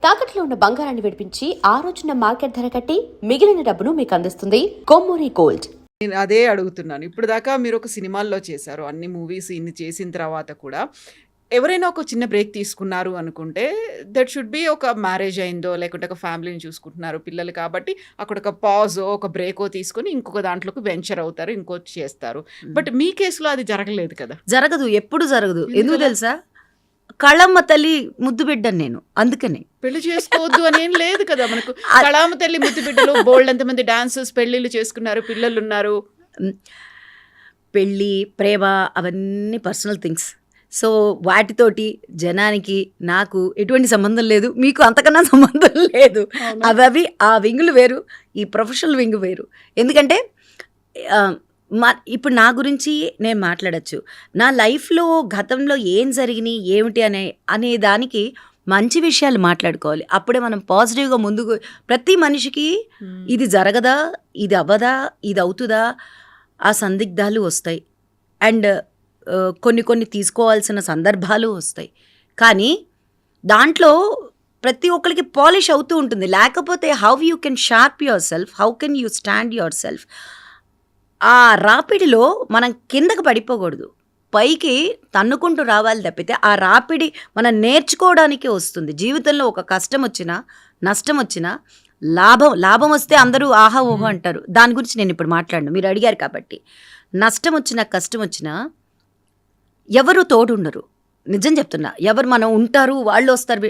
తాకట్లో ఉన్న బంగారాన్ని విడిపించి ఆ రోజున మార్కెట్ ధర కట్టి మిగిలిన డబ్బును మీకు అందిస్తుంది కొమ్మూరి గోల్డ్. నేను అదే అడుగుతున్నాను. ఇప్పుడు దాకా మీరు ఒక సినిమాల్లో చేశారు. అన్ని మూవీస్ ఇన్ని చేసిన తర్వాత కూడా ఎవరైనా ఒక చిన్న బ్రేక్ తీసుకున్నారు అనుకుంటే దట్ షుడ్ బి ఒక మ్యారేజ్ అయిందో లేకుంటే ఒక ఫ్యామిలీని చూసుకుంటున్నారు పిల్లలు కాబట్టి అక్కడ ఒక పాజో ఒక బ్రేకో తీసుకొని ఇంకొక దాంట్లోకి వెంచర్ అవుతారు, ఇంకోటి చేస్తారు. బట్ మీ కేసులో అది జరగలేదు కదా? జరగదు, ఎప్పుడు జరగదు. ఎందుకు తెలుసా? కళమ్మ తల్లి ముద్దు బిడ్డను నేను, అందుకని పెళ్లి చేసుకోవద్దు అని ఏం లేదు కదా మనకు. కళామ తల్లి ముద్దు బిడ్డలు బోల్డ్ ఎంతమంది డాన్సర్స్ పెళ్లిళ్ళు చేసుకున్నారు, పిల్లలు ఉన్నారు. పెళ్ళి ప్రేమ అవన్నీ పర్సనల్ థింగ్స్. సో వాటితోటి జనానికి నాకు ఎటువంటి సంబంధం లేదు, మీకు అంతకన్నా సంబంధం లేదు. అవి ఆ వింగులు వేరు, ఈ ప్రొఫెషనల్ వింగ్ వేరు. ఎందుకంటే ఇప్పుడు నా గురించి నేను మాట్లాడచ్చు. నా లైఫ్లో గతంలో ఏం జరిగినాయి ఏమిటి అనే దానికి మంచి విషయాలు మాట్లాడుకోవాలి. అప్పుడే మనం పాజిటివ్గా ముందుకు. ప్రతి మనిషికి ఇది జరగదా, ఇది అవ్వదా, ఇది అవుతుందా, ఆ సందిగ్ధాలు వస్తాయి. అండ్ కొన్ని తీసుకోవాల్సిన సందర్భాలు వస్తాయి. కానీ దాంట్లో ప్రతి ఒక్కరికి పాలిష్ అవుతూ ఉంటుంది. లేకపోతే how you can sharp your self, how can you stand your self. ఆ రాపిడిలో మనం కిందకు పడిపోకూడదు, పైకి తన్నుకుంటూ రావాలి తప్పితే ఆ రాపిడి మనం నేర్చుకోవడానికే వస్తుంది. జీవితంలో ఒక కష్టం వచ్చినా నష్టం వచ్చినా లాభం వస్తే అందరూ ఆహా ఊహో అంటారు. దాని గురించి నేను ఇప్పుడు మాట్లాడను, మీరు అడిగారు కాబట్టి. నష్టం వచ్చినా కష్టం వచ్చినా ఎవరు తోడుండరు. నిజం చెప్తున్నా, ఎవరు మనం ఉంటారు వాళ్ళు వస్తారు.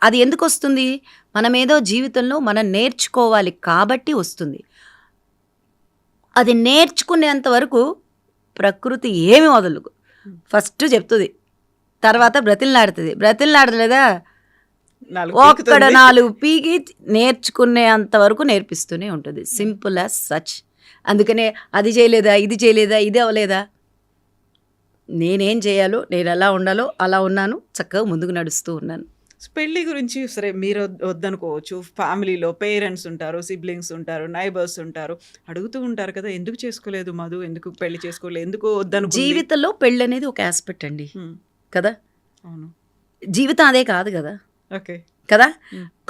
అది ఎందుకు వస్తుంది? మనం ఏదో జీవితంలో మనం నేర్చుకోవాలి కాబట్టి వస్తుంది. అది నేర్చుకునేంత వరకు ప్రకృతి ఏమి వదలదు. ఫస్ట్ చెప్తుంది, తర్వాత బ్రతిలాడలేదా ఒక్కడ 4 పీకి నేర్చుకునేంత వరకు నేర్పిస్తూనే ఉంటుంది. Simple as such. అందుకనే అది చేయలేదా, ఇది చేయలేదా, ఇది అవ్వలేదా, నేనేం చేయాలో, నేను ఎలా ఉండాలో అలా ఉన్నాను, చక్కగా ముందుకు నడుస్తూ ఉన్నాను. పెళ్లి గురించి సరే మీరు వద్దనుకోవచ్చు, ఫ్యామిలీలో పేరెంట్స్ ఉంటారు, సిబ్లింగ్స్ ఉంటారు, నైబర్స్ ఉంటారు, అడుగుతూ ఉంటారు కదా, ఎందుకు చేసుకోలేదు మధు, ఎందుకు పెళ్లి చేసుకోలేదు, ఎందుకు వద్దను. జీవితంలో పెళ్ళి అనేది ఒక ఆస్పెక్ట్ అండి కదా. అవును, జీవితం అదే కాదు కదా. ఓకే కదా.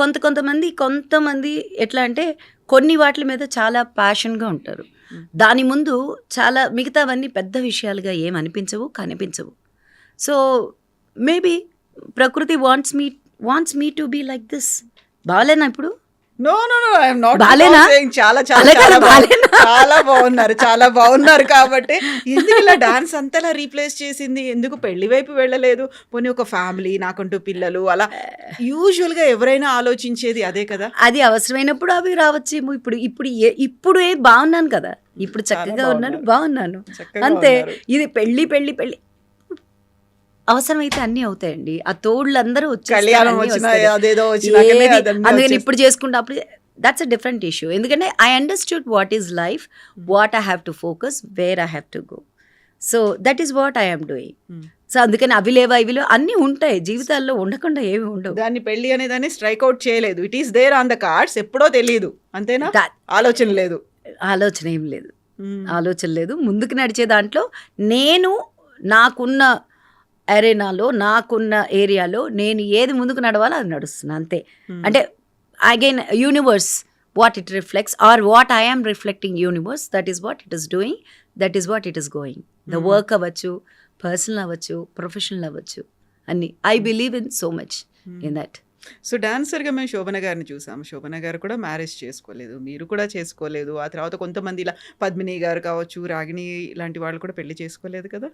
కొంతమంది ఎట్లా అంటే కొన్ని వాటి మీద చాలా ప్యాషన్గా ఉంటారు. దాని ముందు చాలా మిగతావన్నీ పెద్ద విషయాలుగా ఏం అనిపించవు, కనిపించవు. సో మేబీ ప్రకృతి wants me to be like this. బాగాలేనా ఇప్పుడు? No I'm not. బాలేనా? చాలా బాగున్నారు కాబట్టి ఎందుకు ఇలా డాన్స్ అంతలా రీప్లేస్ చేసింది, ఎందుకు పెళ్లి వైపు వెళ్ళలేదు? పోనీ ఒక ఫ్యామిలీ, నాకంటూ పిల్లలు, అలా యూజువల్ గా ఎవరైనా ఆలోచించేది అదే కదా. అది అవసరమైనప్పుడు అవి రావచ్చేమో. ఇప్పుడు బాగున్నాను కదా, ఇప్పుడు చక్కగా ఉన్నాను, బాగున్నాను అంతే. ఇది పెళ్లి అవసరమైతే అన్నీ అవుతాయండి. ఆ తోళ్ళు అందరూ అందుకని ఇప్పుడు చేసుకుంటా, అప్పుడు దట్స్ అ డిఫరెంట్ ఇష్యూ. ఎందుకంటే I understood what is life, what I have to focus, where I have to go. So that is what I am doing. So అందుకని అవి లేవా అన్నీ ఉంటాయి జీవితాల్లో, ఉండకుండా ఏమి ఉండవు. దాన్ని పెళ్లి అనేదాన్ని స్ట్రైక్అవుట్ చేయలేదు. It is there on the cards, ఎప్పుడో తెలియదు అంతేనా? ఆలోచన లేదు. ముందుకు నడిచే దాంట్లో నేను నాకున్న అరేనాలో, నాకున్న ఏరియాలో నేను ఏది ముందుకు నడవాలో అది నడుస్తున్నా అంతే. అంటే again universe what it reflects or what I am reflecting universe, that is what it is doing, that is what it is going. The work అవ్వచ్చు, పర్సనల్ అవ్వచ్చు, ప్రొఫెషనల్ అవ్వచ్చు, అన్ని. I believe in so much in that. So డాన్సర్గా మేము శోభన గారిని చూసాము. శోభన గారు కూడా మ్యారేజ్ చేసుకోలేదు, మీరు కూడా చేసుకోలేదు. ఆ తర్వాత కొంతమంది ఇలా పద్మిని గారు కావచ్చు, రాగిణి ఇలాంటి వాళ్ళు కూడా పెళ్లి చేసుకోలేదు కదా.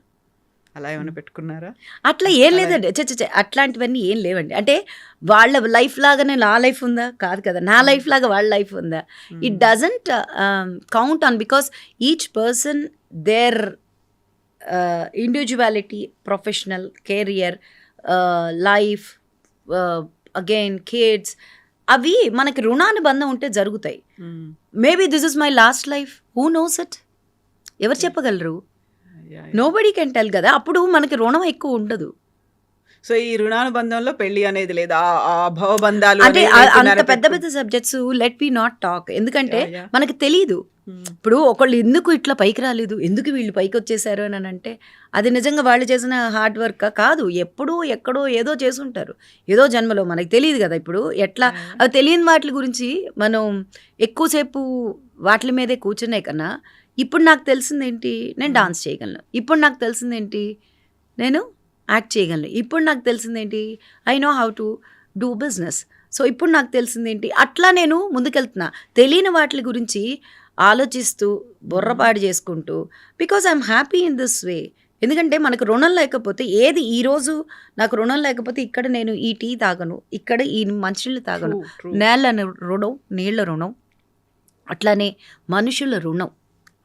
అలా ఏమైనా పెట్టుకున్నారా? అట్లా ఏం లేదండి, అట్లాంటివన్నీ ఏం లేవండి. అంటే వాళ్ళ లైఫ్ లాగానే నా లైఫ్ ఉందా? కాదు కదా. నా లైఫ్ లాగా వాళ్ళ లైఫ్ ఉందా? It doesn't count on, because each person there individuality, professional career, life, again kids, అవి మనకి రుణానుబంధం ఉంటే జరుగుతాయి. Maybe this is my last life, who knows it? ఎవరు చెప్పగలరు? నోబడీ కెన్ టెల్ కదా. అప్పుడు మనకి రుణం ఎక్కువ ఉండదు. సో ఈ రుణానుబంధంలో పెళ్లి అనేది లేదా, ఆ భవబంధాలు అంటే అంత పెద్ద subjects let we not talk. ఎందుకంటే మనకి తెలియదు. ఇప్పుడు ఒకళ్ళు ఎందుకు ఇట్లా పైకి రాలేదు, ఎందుకు వీళ్ళు పైకి వచ్చేసారు అని అంటే అది నిజంగా వాళ్ళు చేసిన హార్డ్ వర్క్ కాదు. ఎప్పుడూ ఎక్కడో ఏదో చేసుంటారు, ఏదో జన్మలో మనకి తెలియదు కదా. ఇప్పుడు ఎట్లా అవి తెలియని వాటి గురించి మనం ఎక్కువసేపు వాటి మీదే కూర్చునే కన్నా ఇప్పుడు నాకు తెలిసిందేంటి, నేను డాన్స్ చేయగలను. ఇప్పుడు నాకు తెలిసిందేంటి, నేను యాక్ట్ చేయగలను. ఇప్పుడు నాకు తెలిసిందేంటి, I know how to do business. So ఇప్పుడు నాకు తెలిసిందేంటి, అట్లా నేను ముందుకెళ్తున్నా. తెలియని వాటి గురించి ఆలోచిస్తూ బుర్రపాడు చేసుకుంటూ, because I'm happy in this way. ఎందుకంటే మనకు రుణం లేకపోతే ఏది, ఈరోజు నాకు రుణం లేకపోతే ఇక్కడ నేను ఈ టీ తాగను, ఇక్కడ ఈ మంచినీళ్ళు తాగను. నేల రుణం, నీళ్ల రుణం, అట్లానే మనుషుల రుణం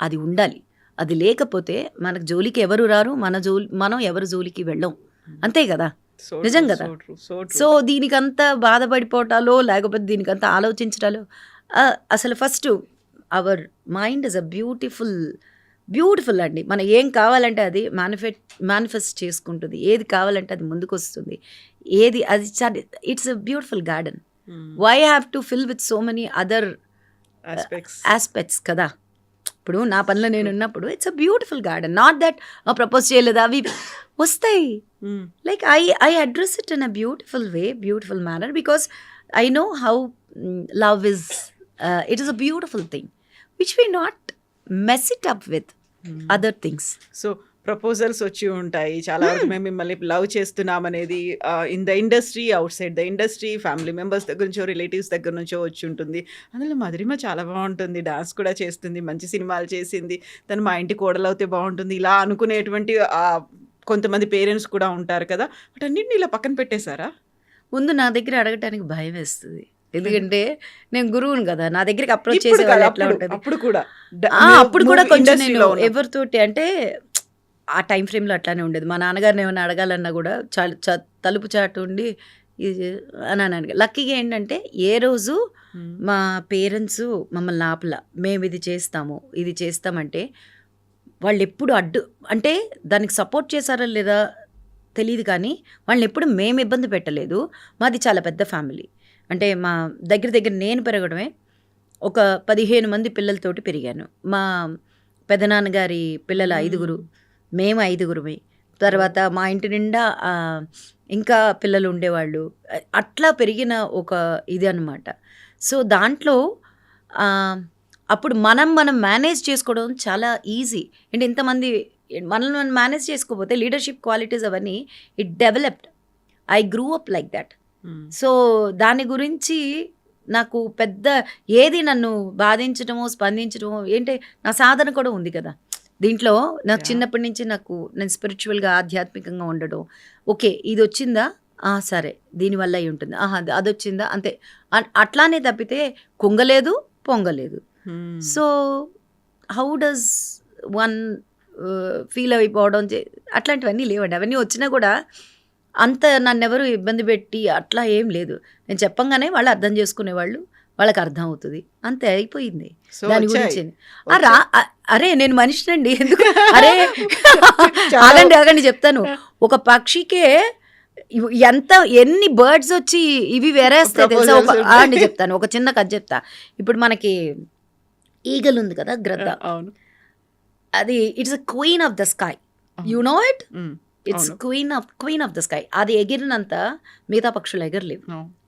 అది ఉండాలి. అది లేకపోతే మనకు జోలికి ఎవరు రారు, మనం ఎవరు జోలికి వెళ్ళం. అంతే కదా, నిజం కదా. సో దీనికంతా బాధపడిపోవటాలో లేకపోతే దీనికంతా ఆలోచించటాలో అసలు first our mind is a beautiful అండి. మనం ఏం కావాలంటే అది మేనిఫెస్ట్ చేసుకుంటుంది. ఏది కావాలంటే అది ముందుకు వస్తుంది. ఏది అది it's a beautiful garden. Why have to fill with so many other aspects కదా. ఇప్పుడు నా పనిలో నేను ఉన్నప్పుడు it's a beautiful garden. Not that propose చేయలేదు, అవి వస్తాయి. Like I address it in a beautiful way, beautiful manner, because I know how love is, it is a beautiful thing which we not mess it up with other things. So proposals వచ్చి ఉంటాయి చాలా వరకు, మేము మిమ్మల్ని love చేస్తున్నాం అనేది in the industry, out side the industry, family members దగ్గర నుంచో, రిలేటివ్స్ దగ్గర నుంచో వచ్చి ఉంటుంది. అందులో మధురిమ చాలా బాగుంటుంది, డాన్స్ కూడా చేస్తుంది, మంచి సినిమాలు చేసింది, తను మా ఇంటి కోడలు అవుతే బాగుంటుంది, ఇలా అనుకునేటువంటి కొంతమంది పేరెంట్స్ కూడా ఉంటారు కదా. వాటన్నిటిని ఇలా పక్కన పెట్టేశారా? ముందు నా దగ్గర అడగటానికి భయం వేస్తుంది, ఎందుకంటే నేను గురువును కదా. నా దగ్గరికి అప్రోచ్ చేసే వాళ్ళు ఎట్లా ఉంటుంది, అప్పుడు కూడా కొంచెం నేను ఎవరితోటి అంటే ఆ టైం ఫ్రేమ్లో అట్లానే ఉండేది. మా నాన్నగారిని ఏమైనా అడగాలన్నా కూడా తలుపు చాటు ఉండి ఇది అని అడిగా. లక్కీగా ఏంటంటే ఏ రోజు మా పేరెంట్స్ మమ్మల్ని ఆపల. మేము ఇది చేస్తామంటే వాళ్ళు ఎప్పుడు అంటే దానికి సపోర్ట్ చేశారా లేదా తెలియదు, కానీ వాళ్ళని ఎప్పుడు మేము ఇబ్బంది పెట్టలేదు. మాది చాలా పెద్ద ఫ్యామిలీ. అంటే మా దగ్గర నేను పెరగడమే ఒక 15 మంది పిల్లలతోటి పెరిగాను. మా పెదనాన్నగారి పిల్లల 5, మేము 5. తర్వాత మా ఇంటి నిండా ఇంకా పిల్లలు ఉండేవాళ్ళు. అట్లా పెరిగిన ఒక ఇది అనమాట. సో దాంట్లో అప్పుడు మనం మేనేజ్ చేసుకోవడం చాలా ఈజీ. అంటే ఇంతమంది మనల్ని మనం మేనేజ్ చేసుకోకపోతే లీడర్షిప్ క్వాలిటీస్ అవన్నీ it developed. I grew up like that. So దాని గురించి నాకు పెద్ద ఏది నన్ను బాధించడమో స్పందించడమో ఏంటి, నా సాధన కూడా ఉంది కదా దీంట్లో. నాకు చిన్నప్పటి నుంచి నేను స్పిరిచువల్గా ఆధ్యాత్మికంగా ఉండడం. ఓకే ఇది వచ్చిందా, సరే దీనివల్ల అయి ఉంటుంది, అది వచ్చిందా, అంతే. అట్లానే తప్పితే కుంగలేదు పొంగలేదు. So how does one feel అయిపోవడం అట్లాంటివన్నీ లేవండి. అవన్నీ వచ్చినా కూడా అంత నన్నెవరు ఇబ్బంది పెట్టి అట్లా ఏం లేదు. నేను చెప్పంగానే వాళ్ళు అర్థం చేసుకునేవాళ్ళు, వాళ్ళకి అర్థం అవుతుంది, అంతే అయిపోయింది. దాని గురించి అరే నేను మనిషినండి, ఎందుకు అరే ఆగండి చెప్తాను. ఒక పక్షికే ఎన్ని బర్డ్స్ వచ్చి ఇవి వేరేస్తాయి తెలుసా. అండి చెప్తాను, ఒక చిన్న కథ చెప్తా. ఇప్పుడు మనకి ఈగల్ ఉంది కదా, గ్రద్ద, అది it's a queen of the sky, you know it. It's queen of the sky. అది ఎగిరినంత మిగతా పక్షులు ఎగరలేవు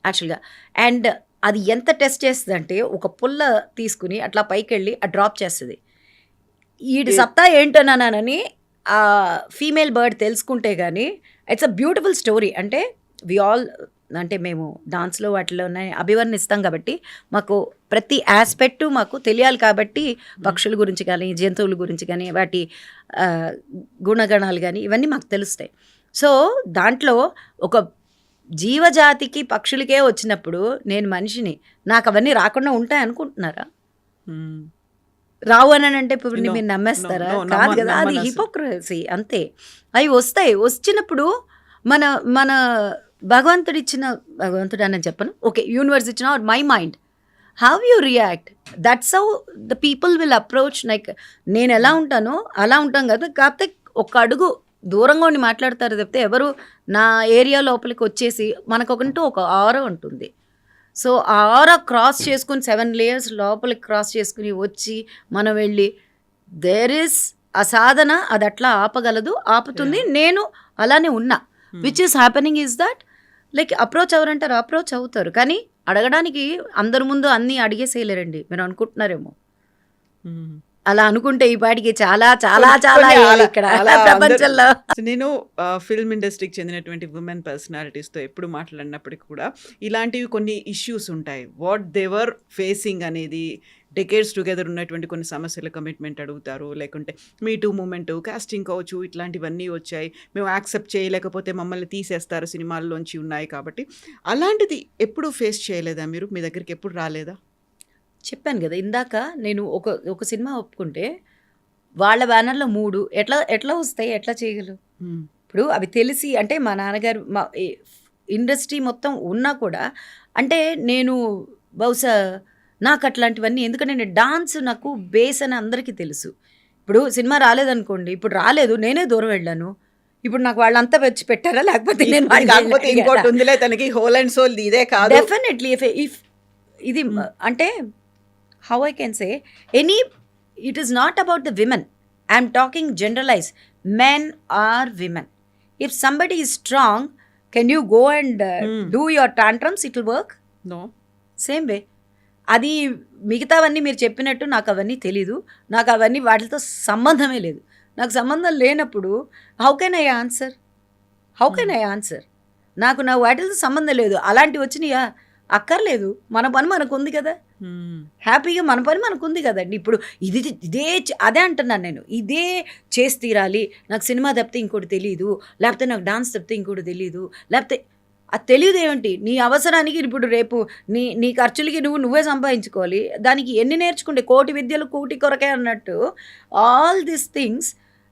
యాక్చువల్గా. అండ్ అది ఎంత టెస్ట్ చేస్తుంది అంటే ఒక పుల్ల తీసుకుని అట్లా పైకి వెళ్ళి డ్రాప్ చేస్తుంది. వీడి సత్తా ఏంటోనని ఆ ఫీమేల్ బర్డ్ తెలుసుకుంటే కానీ ఇట్స్ అ బ్యూటిఫుల్ స్టోరీ. అంటే అంటే మేము డాన్స్లో వాటిలోనే అభివర్ణిస్తాం కాబట్టి మాకు ప్రతి ఆస్పెక్టు మాకు తెలియాలి. కాబట్టి పక్షుల గురించి కానీ జంతువుల గురించి కానీ వాటి గుణగణాలు కానీ ఇవన్నీ మాకు తెలుస్తాయి. సో దాంట్లో ఒక జీవజాతికి పక్షులకే వచ్చినప్పుడు నేను మనిషిని, నాకు అవన్నీ రాకుండా ఉంటాయి అనుకుంటున్నారా? రావు అని అంటే ఇప్పుడు మీరు నమ్మేస్తారా? కాదు కదా, అది హిపోక్రసీ అంతే. అవి వస్తాయి. వచ్చినప్పుడు మన భగవంతుడు అని చెప్పను, ఓకే యూనివర్స్ ఇచ్చిన my mind, how you react, that's how the people will approach. Like నేను ఎలా ఉంటానో అలా ఉంటాం కదా, కాకపోతే ఒక అడుగు దూరంగా ఉండి మాట్లాడతారు తప్పితే ఎవరు నా ఏరియా లోపలికి వచ్చేసి మనకొకంటూ ఒక ఆరా ఉంటుంది. సో ఆ ఆరా క్రాస్ చేసుకుని 7 లేయర్స్ లోపలికి క్రాస్ చేసుకుని వచ్చి మనం వెళ్ళి దేర్ ఇస్ ఆ సాధన అది అట్లా ఆపగలదు, ఆపుతుంది. నేను అలానే ఉన్నా. Which is happening is that like approach ఎవరంటారు, అప్రోచ్ అవుతారు, కానీ అడగడానికి అందరి ముందు అన్నీ అడిగేసేయలేరండి. మీరు అనుకుంటున్నారేమో. అలా అనుకుంటే ఈ పాటికి చాలా చాలా చాలా అయ్యాయి ఇక్కడ ప్రపంచంలో. నేను ఫిల్మ్ ఇండస్ట్రీకి చెందినటువంటి ఉమెన్ పర్సనాలిటీస్తో ఎప్పుడు మాట్లాడినప్పటికీ కూడా ఇలాంటివి కొన్ని ఇష్యూస్ ఉంటాయి. వాట్ దేవర్ ఫేసింగ్ అనేది డెకేడ్స్ టుగెదర్ ఉన్నటువంటి కొన్ని సమస్యల కమిట్మెంట్ అడుగుతారు, లేకుంటే మీ టూ మూమెంట్, కాస్టింగ్ కావచ్చు, ఇట్లాంటివన్నీ వచ్చాయి, మేము యాక్సెప్ట్ చేయలేకపోతే మమ్మల్ని తీసేస్తారు సినిమాల్లోంచి ఉన్నాయి. కాబట్టి అలాంటిది ఎప్పుడు ఫేస్ చేయలేదా మీరు? మీ దగ్గరికి ఎప్పుడు రాలేదా? చెప్పాను కదా ఇందాక, నేను ఒక సినిమా ఒప్పుకుంటే వాళ్ళ బ్యానర్లో 3 ఎట్లా వస్తాయి, ఎట్లా చేయగలరు? ఇప్పుడు అవి తెలిసి అంటే మా నాన్నగారు మా ఇండస్ట్రీ మొత్తం ఉన్నా కూడా అంటే నేను బహుశా నాకు అట్లాంటివన్నీ, ఎందుకంటే నేను డాన్స్ నాకు బేస్ అని అందరికీ తెలుసు. ఇప్పుడు సినిమా రాలేదనుకోండి, ఇప్పుడు రాలేదు, నేనే దూరం వెళ్ళాను. ఇప్పుడు నాకు వాళ్ళంతా వచ్చి పెట్టారా, లేకపోతే నేను కాకపోతే ఇంకోటి ఉందిలే తనకి హోల్ అండ్ సోల్ ఇదే కాదు. డెఫినెట్లీ ఇఫ్ ఇది అంటే how I can say it is not about the women. I am talking generalized. Men are women. If somebody is strong, can you go and do your tantrums? It will work? No. Same way. అది మిగతావన్నీ మీరు చెప్పినట్టు నాకు అవన్నీ తెలీదు. నాకు అవన్నీ వాటితో సంబంధమే లేదు. నాకు సంబంధం లేనప్పుడు హౌ కెన్ ఐ ఆన్సర్? నాకు నా వాటితో సంబంధం లేదు. అలాంటివి వచ్చినాయా? అక్కర్లేదు. మన పని మనకు ఉంది కదా, హ్యాపీగా మన పని మనకు ఉంది కదండి. ఇప్పుడు అదే అంటున్నాను నేను, ఇదే చేసి తీరాలి, నాకు సినిమా తప్పితే ఇంకోటి తెలీదు, లేకపోతే నాకు డాన్స్ తప్పితే ఇంకోటి తెలీదు, లేకపోతే అది తెలియదు ఏమిటి? నీ అవసరానికి ఇప్పుడు రేపు నీ ఖర్చులకి నువ్వే సంపాదించుకోవాలి. దానికి ఎన్ని నేర్చుకుంటే 1,000,000 విద్యలు కూటి కొరకే అన్నట్టు all these things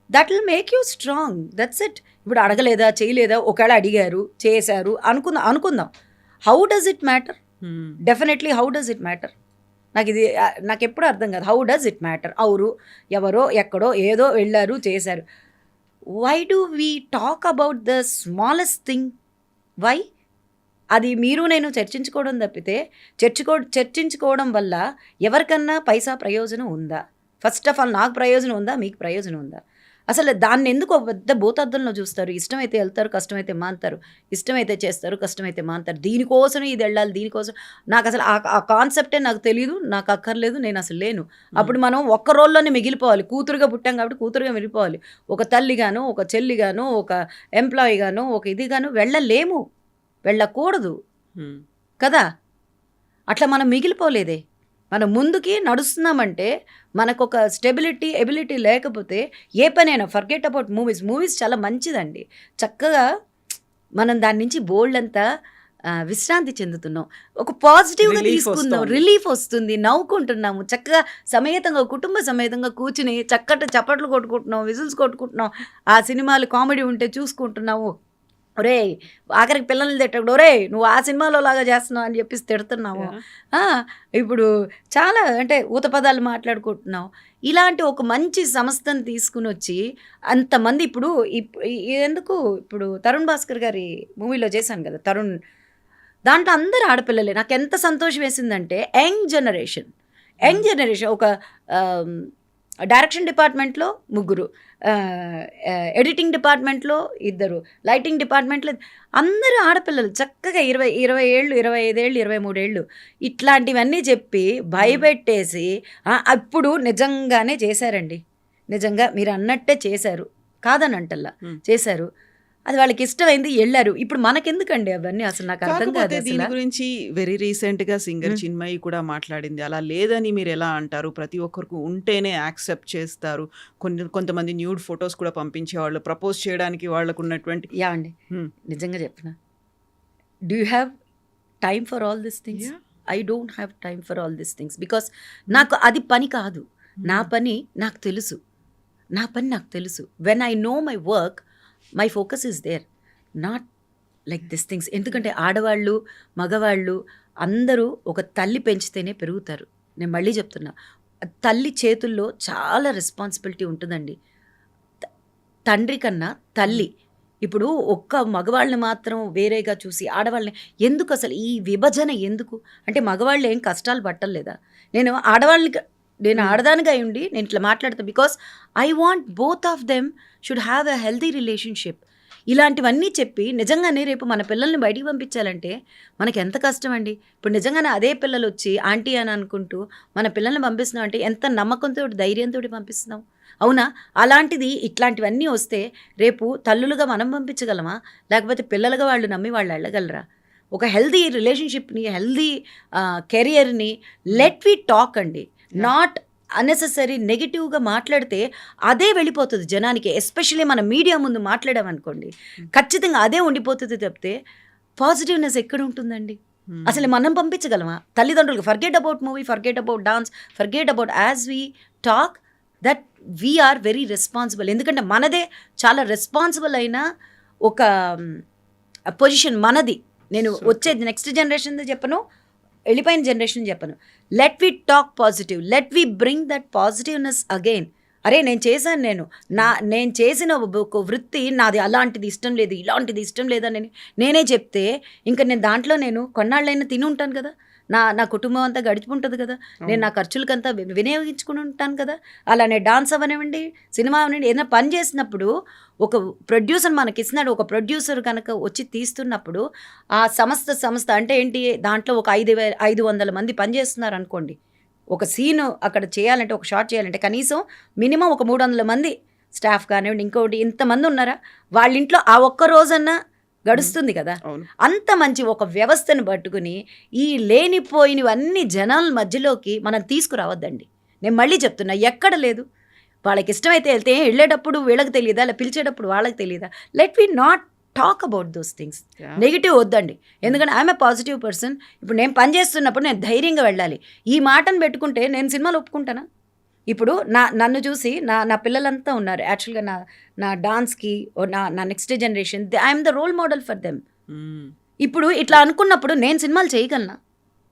that will make you strong. That's it. ఇప్పుడు అడగలేదా, చేయలేదా, ఒకవేళ అడిగారు చేశారు అనుకుందాం. How does it matter? Definitely how does it matter? నాకు ఎప్పుడు అర్థం కాదు. How does it matter? ఎవరో ఎక్కడో ఏదో వెళ్ళారు చేశారు. Why do we talk about the smallest thing? Why? అది మీరు నేను చర్చించుకోవడం తప్పితే చర్చించుకోవడం వల్ల ఎవరికన్నా పైసా ప్రయోజనం ఉందా? ఫస్ట్ ఆఫ్ ఆల్ నాకు ప్రయోజనం ఉందా, మీకు ప్రయోజనం ఉందా? అసలు దాన్ని ఎందుకు ఒక పెద్ద భూతద్దంలో చూస్తారు? ఇష్టమైతే వెళ్తారు, కష్టమైతే మాంతారు, ఇష్టమైతే చేస్తారు, కష్టమైతే మాంతారు. దీనికోసం ఇది వెళ్ళాలి, దీనికోసం నాకు అసలు ఆ కాన్సెప్టే నాకు తెలియదు, నాకు అక్కర్లేదు, నేను అసలు లేను. అప్పుడు మనం ఒక్క రోల్లోనే మిగిలిపోవాలి. కూతురుగా పుట్టాం కాబట్టి కూతురుగా మిగిలిపోవాలి. ఒక తల్లిగాను, ఒక చెల్లిగాను, ఒక ఎంప్లాయీగాను, ఒక ఇదిగాను వెళ్ళకూడదు కదా. అట్లా మనం మిగిలిపోలేదే. మనం ముందుకి నడుస్తున్నామంటే మనకు ఒక స్టెబిలిటీ, ఎబిలిటీ లేకపోతే ఏ పనైనా ఫర్గెట్ అబౌట్ మూవీస్ చాలా మంచిదండి. చక్కగా మనం దాని నుంచి బోల్డ్ అంతా విశ్రాంతి చెందుతున్నాం. ఒక పాజిటివ్గా తీసుకుందాం, రిలీఫ్ వస్తుంది, నవ్వుకుంటున్నాము, చక్కగా సమేతంగా కుటుంబ సమేతంగా కూర్చుని చప్పట్లు కొట్టుకుంటున్నాం, విజిల్స్ కొట్టుకుంటున్నాం. ఆ సినిమాలు కామెడీ ఉంటే చూసుకుంటున్నాము. ఒరే ఆఖరికి పిల్లల్ని తిట్టకూడదు, ఒరే నువ్వు ఆ సినిమాలో లాగా చేస్తున్నావు అని చెప్పేసి తిడుతున్నాము. ఇప్పుడు చాలా అంటే ఊత పదాలు మాట్లాడుకుంటున్నాం. ఇలాంటి ఒక మంచి సంస్థను తీసుకుని వచ్చి అంతమంది ఇప్పుడు ఇప్పుడు తరుణ్ భాస్కర్ గారి మూవీలో చేశాను కదా తరుణ్, దాంట్లో అందరూ ఆడపిల్లలే. నాకు ఎంత సంతోషం వేసిందంటే యంగ్ జనరేషన్ ఒక డైరెక్షన్ డిపార్ట్మెంట్లో 3, ఎడిటింగ్ డిపార్ట్మెంట్లో 2, లైటింగ్ డిపార్ట్మెంట్లో అందరూ ఆడపిల్లలు చక్కగా 20 ఏళ్ళు, 25 ఏళ్ళు, 23 ఏళ్ళు ఇట్లాంటివన్నీ చెప్పి భయపెట్టేసి అప్పుడు నిజంగానే చేశారండి. నిజంగా మీరు అన్నట్టే చేశారు, కాదని అంటల్లా చేశారు. అది వాళ్ళకి ఇష్టమైంది, వెళ్ళారు. ఇప్పుడు మనకెందుకండి అవన్నీ? అసలు నాకు అర్థం కాదు. దీని గురించి వెరీ రీసెంట్గా సింగర్ చిన్మయి కూడా మాట్లాడింది. అలా లేదని మీరు ఎలా అంటారు? ప్రతి ఒక్కరికి ఉంటేనే యాక్సెప్ట్ చేస్తారు. కొంతమంది న్యూడ్ ఫొటోస్ కూడా పంపించేవాళ్ళు ప్రపోజ్ చేయడానికి వాళ్ళకు ఉన్నటువంటి. యా అండి, నిజంగా చెప్పిన, do you have time for all this things? I don't have time for all this things because నాకు అది పని కాదు. నా పని నాకు తెలుసు. When I know my work, my focus is there, not like this things. ఎందుకంటే ఆడవాళ్ళు, మగవాళ్ళు అందరూ ఒక తల్లి పెంచితేనే పెరుగుతారు. నేను మళ్ళీ చెప్తున్నా, తల్లి చేతుల్లో చాలా రెస్పాన్సిబిలిటీ ఉంటుందండి. తండ్రి కన్నా తల్లి ఇప్పుడు ఒక్క మగవాళ్ళని మాత్రం వేరేగా చూసి ఆడవాళ్ళని ఎందుకు అసలు ఈ విభజన ఎందుకు? అంటే మగవాళ్ళు ఏం కష్టాలు పట్టలేదా? నేను ఆడదానిగా ఉండి నేను ఇట్లా మాట్లాడతాను because I want both of them should have a healthy relationship. ఇలాంటివన్నీ చెప్పి నిజంగానే రేపు మన పిల్లల్ని బయటికి పంపించాలంటే మనకి ఎంత కష్టం అండి. ఇప్పుడు నిజంగానే అదే పిల్లలు వచ్చి ఆంటీ అని అనుకుంటూ మన పిల్లల్ని పంపిస్తున్నాం అంటే ఎంత నమ్మకంతో ధైర్యంతో పంపిస్తున్నాం, అవునా? అలాంటిది ఇట్లాంటివన్నీ వస్తే రేపు తల్లులుగా మనం పంపించగలమా? లేకపోతే పిల్లలుగా వాళ్ళు నమ్మి వాళ్ళు వెళ్ళగలరా? ఒక హెల్దీ రిలేషన్షిప్ని, హెల్దీ కెరియర్ని లెట్ వి టాక్ అండి. నాట్ అన్నెసెసరీ నెగిటివ్గా మాట్లాడితే అదే వెళ్ళిపోతుంది జనానికి. ఎస్పెషల్లీ మన మీడియా ముందు మాట్లాడామనుకోండి ఖచ్చితంగా అదే ఉండిపోతుంది తప్పితే పాజిటివ్నెస్ ఎక్కడ ఉంటుందండి? అసలు మనం పంపించగలమా? తల్లిదండ్రులకు forget about movie, forget about dance, forget about as we talk that we are very responsible. ఎందుకంటే మనదే చాలా రెస్పాన్సిబుల్ అయిన ఒక పొజిషన్ మనది. నేను వచ్చేది నెక్స్ట్ జనరేషన్ చెప్పను, వెళ్ళిపోయిన జనరేషన్ చెప్పను. Let we talk positive, let we bring that positiveness again. అరే నేను చేసిన ఒక వృత్తి నాది అలాంటిది ఇష్టం లేదు, ఇలాంటిది ఇష్టం లేదని నేనే చెప్తే ఇంకా నేను దాంట్లో నేను కొన్నాళ్ళైనా తిని ఉంటాను కదా, నా కుటుంబం అంతా గడిచిపోతుంది కదా, నేను నా ఖర్చులకంతా వినియోగించుకుని ఉంటాను కదా. అలానే డాన్స్ అవనివ్వండి, సినిమా అవనివ్వండి, ఏదైనా పని చేసినప్పుడు ఒక ప్రొడ్యూసర్ మనకి ఇస్తున్నాడు, ఒక ప్రొడ్యూసర్ కనుక వచ్చి తీస్తున్నప్పుడు ఆ సంస్థ అంటే ఏంటి, దాంట్లో ఒక 500 మంది పనిచేస్తున్నారు అనుకోండి. ఒక సీను అక్కడ చేయాలంటే, ఒక షాట్ చేయాలంటే కనీసం మినిమం ఒక 300 మంది స్టాఫ్ కానివ్వండి, ఇంకోటి ఇంతమంది ఉన్నారా, వాళ్ళ ఇంట్లో ఆ ఒక్క రోజన్నా గడుస్తుంది కదా. అంత మంచి ఒక వ్యవస్థను పట్టుకుని ఈ లేనిపోయినవన్నీ జనాల మధ్యలోకి మనం తీసుకురావద్దండి. నేను మళ్ళీ చెప్తున్నా, ఎక్కడ లేదు. వాళ్ళకి ఇష్టమైతే వెళ్తే వెళ్ళేటప్పుడు వీళ్ళకి తెలియదా, అలా పిలిచేటప్పుడు వాళ్ళకి తెలియదా? Let we not talk about those things. Negative వద్దండి. ఎందుకంటే ఐఎమ్ ఏ పాజిటివ్ పర్సన్. ఇప్పుడు నేను పని చేస్తున్నప్పుడు నేను ధైర్యంగా వెళ్ళాలి. ఈ మాటను పెట్టుకుంటే నేను సినిమాలు ఒప్పుకుంటానా? ఇప్పుడు నన్ను చూసి నా పిల్లలంతా ఉన్నారు యాక్చువల్గా నా డాన్స్కి, నా next generation, I'm the role model for them. ఇప్పుడు ఇట్లా అనుకున్నప్పుడు నేను సినిమాలు చేయగలనా?